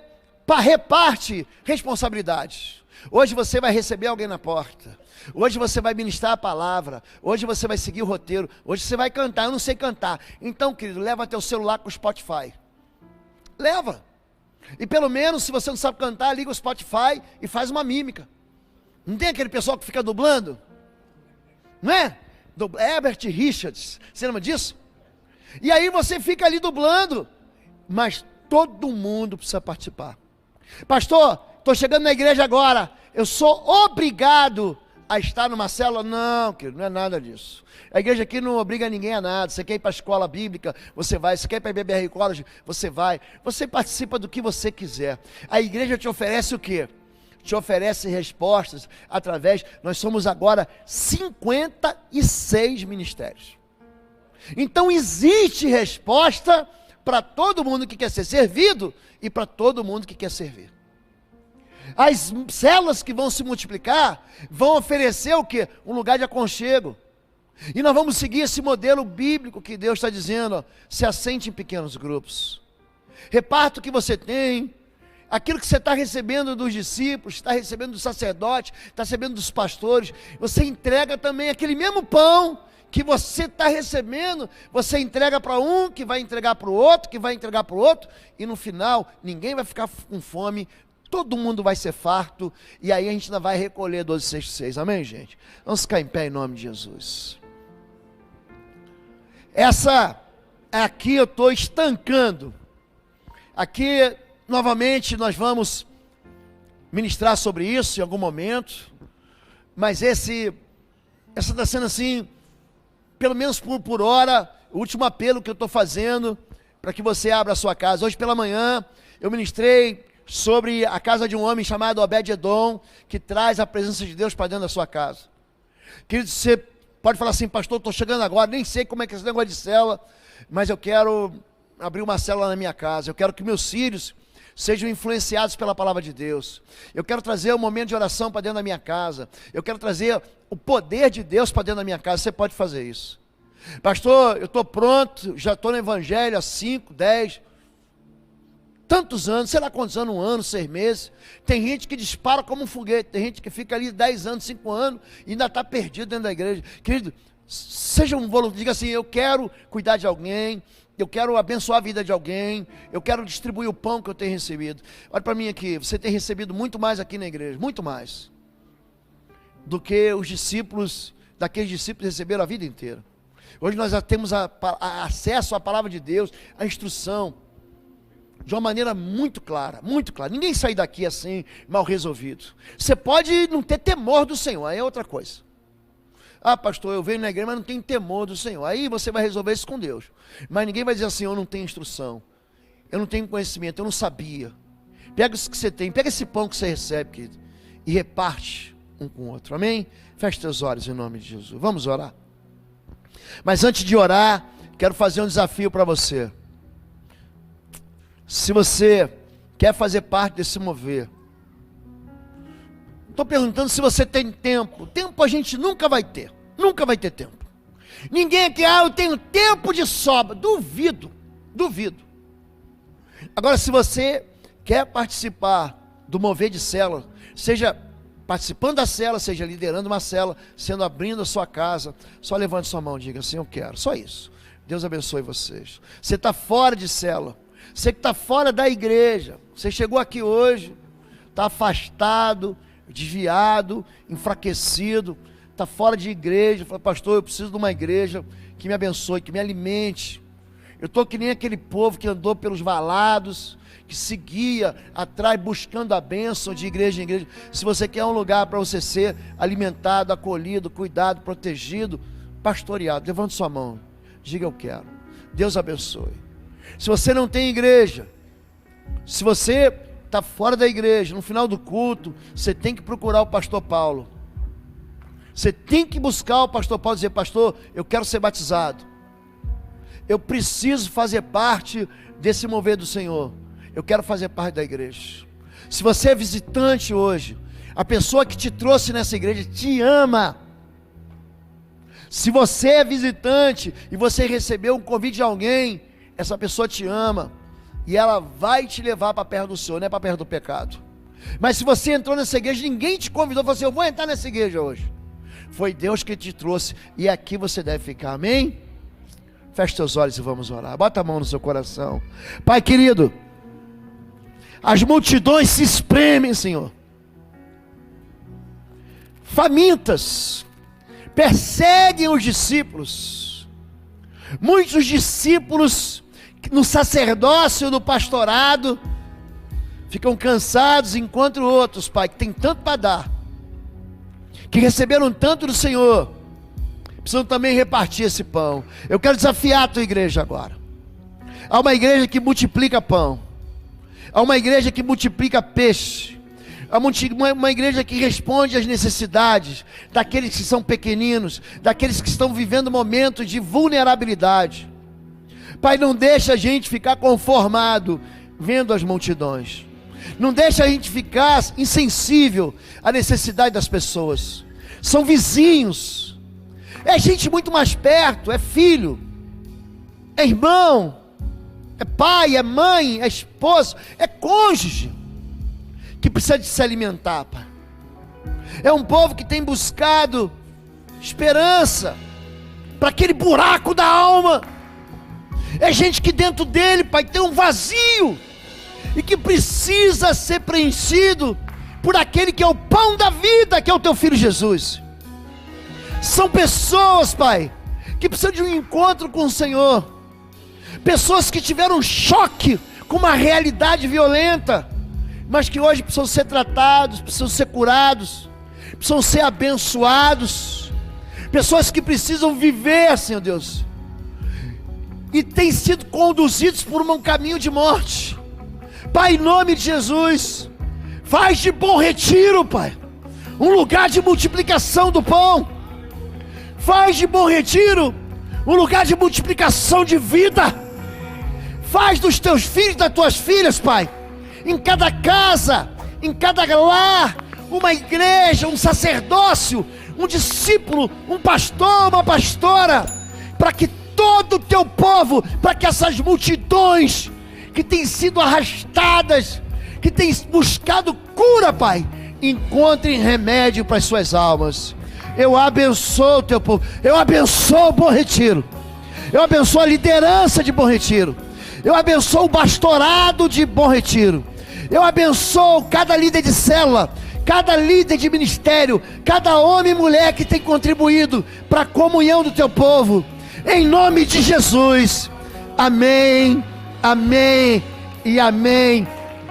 Speaker 1: reparte responsabilidades. Hoje você vai receber alguém na porta. Hoje você vai ministrar a palavra. Hoje você vai seguir o roteiro. Hoje você vai cantar. Eu não sei cantar. Então, querido, leva teu celular com o Spotify. Leva. E pelo menos, se você não sabe cantar, liga o Spotify e faz uma mímica. Não tem aquele pessoal que fica dublando? Não é? Herbert Richards. Você lembra disso? E aí você fica ali dublando. Mas todo mundo precisa participar. Pastor, estou chegando na igreja agora. Eu sou obrigado a estar numa célula? Não, querido, não é nada disso. A igreja aqui não obriga ninguém a nada. Você quer ir para a escola bíblica, você vai. Você quer ir para a BBR College, você vai. Você participa do que você quiser. A igreja te oferece o quê? Te oferece respostas através, nós somos agora 56 ministérios. Então existe resposta para todo mundo que quer ser servido e para todo mundo que quer servir. As células que vão se multiplicar vão oferecer o quê? Um lugar de aconchego. E nós vamos seguir esse modelo bíblico que Deus está dizendo, ó, se assente em pequenos grupos. Reparta o que você tem, aquilo que você está recebendo dos discípulos, está recebendo dos sacerdotes, está recebendo dos pastores, você entrega também aquele mesmo pão que você está recebendo, você entrega para um, que vai entregar para o outro, que vai entregar para o outro, e no final, ninguém vai ficar com fome, todo mundo vai ser farto, e aí a gente ainda vai recolher 12,6,6, amém, gente? Vamos ficar em pé em nome de Jesus. Aqui eu estou estancando, aqui novamente nós vamos ministrar sobre isso em algum momento, mas essa está sendo assim, pelo menos por hora, o último apelo que eu estou fazendo, para que você abra a sua casa. Hoje pela manhã, eu ministrei sobre a casa de um homem chamado Obed-Edom, que traz a presença de Deus para dentro da sua casa. Querido, você pode falar assim, pastor, estou chegando agora, nem sei como é que é esse negócio de célula, mas eu quero abrir uma célula na minha casa, eu quero que meus filhos sejam influenciados pela palavra de Deus. Eu quero trazer um momento de oração para dentro da minha casa. Eu quero trazer o poder de Deus para dentro da minha casa. Você pode fazer isso. Pastor, eu estou pronto, já estou no evangelho há 5, 10, tantos anos, sei lá quantos anos, 1 ano, 6 meses. Tem gente que dispara como um foguete, tem gente que fica ali 10 anos, 5 anos, e ainda está perdido dentro da igreja. Querido, seja um voluntário, diga assim, eu quero cuidar de alguém, eu quero abençoar a vida de alguém, eu quero distribuir o pão que eu tenho recebido. Olha para mim aqui, você tem recebido muito mais aqui na igreja, muito mais, do que os discípulos, daqueles discípulos receberam a vida inteira. Hoje nós já temos acesso à palavra de Deus, à instrução, de uma maneira muito clara, muito clara. Ninguém sai daqui assim, mal resolvido. Você pode não ter temor do Senhor, aí é outra coisa. Ah, pastor, eu venho na igreja, mas não tenho temor do Senhor. Aí você vai resolver isso com Deus. Mas ninguém vai dizer assim, eu não tenho instrução, eu não tenho conhecimento, eu não sabia. Pega isso que você tem, pega esse pão que você recebe, querido, e reparte um com o outro, amém? Feche teus olhos em nome de Jesus, vamos orar. Mas antes de orar, quero fazer um desafio para você. Se você quer fazer parte desse mover, estou perguntando se você tem tempo. Tempo a gente nunca vai ter tempo. Ninguém aqui, eu tenho tempo de sobra. Duvido. Agora, se você quer participar do mover de célula, seja participando da célula, seja liderando uma célula, abrindo a sua casa, só levante sua mão e diga assim, eu quero, só isso. Deus abençoe vocês. Você está fora de célula, você que está fora da igreja, você chegou aqui hoje, está afastado, desviado, enfraquecido, está fora de igreja, fala, pastor, eu preciso de uma igreja que me abençoe, que me alimente. Eu estou que nem aquele povo que andou pelos valados, que seguia atrás buscando a bênção de igreja em igreja. Se você quer um lugar para você ser alimentado, acolhido, cuidado, protegido, pastoreado, levante sua mão, diga eu quero. Deus abençoe. Se você não tem igreja, se você está fora da igreja, no final do culto, você tem que procurar o pastor Paulo. Você tem que buscar o pastor Paulo e dizer: pastor, eu quero ser batizado, eu preciso fazer parte desse mover do Senhor, eu quero fazer parte da igreja. Se você é visitante hoje, a pessoa que te trouxe nessa igreja te ama. Se você é visitante e você recebeu um convite de alguém, essa pessoa te ama e ela vai te levar para perto do Senhor, não é para perto do pecado. Mas se você entrou nessa igreja, ninguém te convidou, falou assim: eu vou entrar nessa igreja hoje. Foi Deus que te trouxe e aqui você deve ficar, amém? Feche seus olhos e vamos orar. Bota a mão no seu coração. Pai querido, as multidões se espremem, Senhor, famintas, perseguem os discípulos. Muitos discípulos no sacerdócio, no pastorado, ficam cansados, enquanto outros, Pai, que tem tanto para dar, que receberam tanto do Senhor, precisam também repartir esse pão. Eu quero desafiar a tua igreja agora. Há uma igreja que multiplica pão, há uma igreja que multiplica peixe, há uma igreja que responde às necessidades daqueles que são pequeninos, daqueles que estão vivendo momentos de vulnerabilidade. Pai, não deixa a gente ficar conformado vendo as multidões, não deixa a gente ficar insensível à necessidade das pessoas. São vizinhos, é gente muito mais perto, é filho, é irmão, é pai, é mãe, é esposo, é cônjuge, que precisa de se alimentar, Pai. É um povo que tem buscado esperança para aquele buraco da alma. É gente que dentro dele, Pai, tem um vazio e que precisa ser preenchido por aquele que é o pão da vida, que é o teu Filho Jesus. São pessoas, Pai, que precisam de um encontro com o Senhor, pessoas que tiveram um choque com uma realidade violenta, mas que hoje precisam ser tratados, precisam ser curados, precisam ser abençoados, pessoas que precisam viver, Senhor Deus, e têm sido conduzidos por um caminho de morte. Pai, em nome de Jesus, faz de Bom Retiro, Pai, um lugar de multiplicação do pão. Faz de Bom Retiro um lugar de multiplicação de vida. Faz dos teus filhos, das tuas filhas, Pai, em cada casa, em cada lar, uma igreja, um sacerdócio, um discípulo, um pastor, uma pastora, para que todo o teu povo, para que essas multidões que têm sido arrastadas, que têm buscado cura, Pai, encontrem remédio para as suas almas. Eu abençoo o teu povo, eu abençoo o Bom Retiro, eu abençoo a liderança de Bom Retiro, eu abençoo o pastorado de Bom Retiro, eu abençoo cada líder de célula, cada líder de ministério, cada homem e mulher que tem contribuído para a comunhão do teu povo, em nome de Jesus, amém, amém e amém.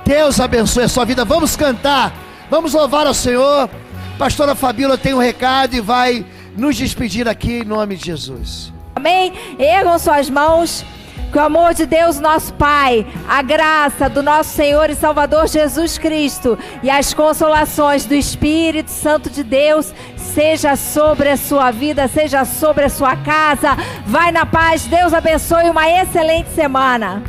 Speaker 1: Deus abençoe a sua vida. Vamos cantar, vamos louvar ao Senhor. Pastora Fabíola tem um recado e vai nos despedir aqui em nome de Jesus.
Speaker 3: Amém? Ergam suas mãos. Que o amor de Deus, nosso Pai, a graça do nosso Senhor e Salvador Jesus Cristo e as consolações do Espírito Santo de Deus seja sobre a sua vida, seja sobre a sua casa. Vai na paz. Deus abençoe. Uma excelente semana.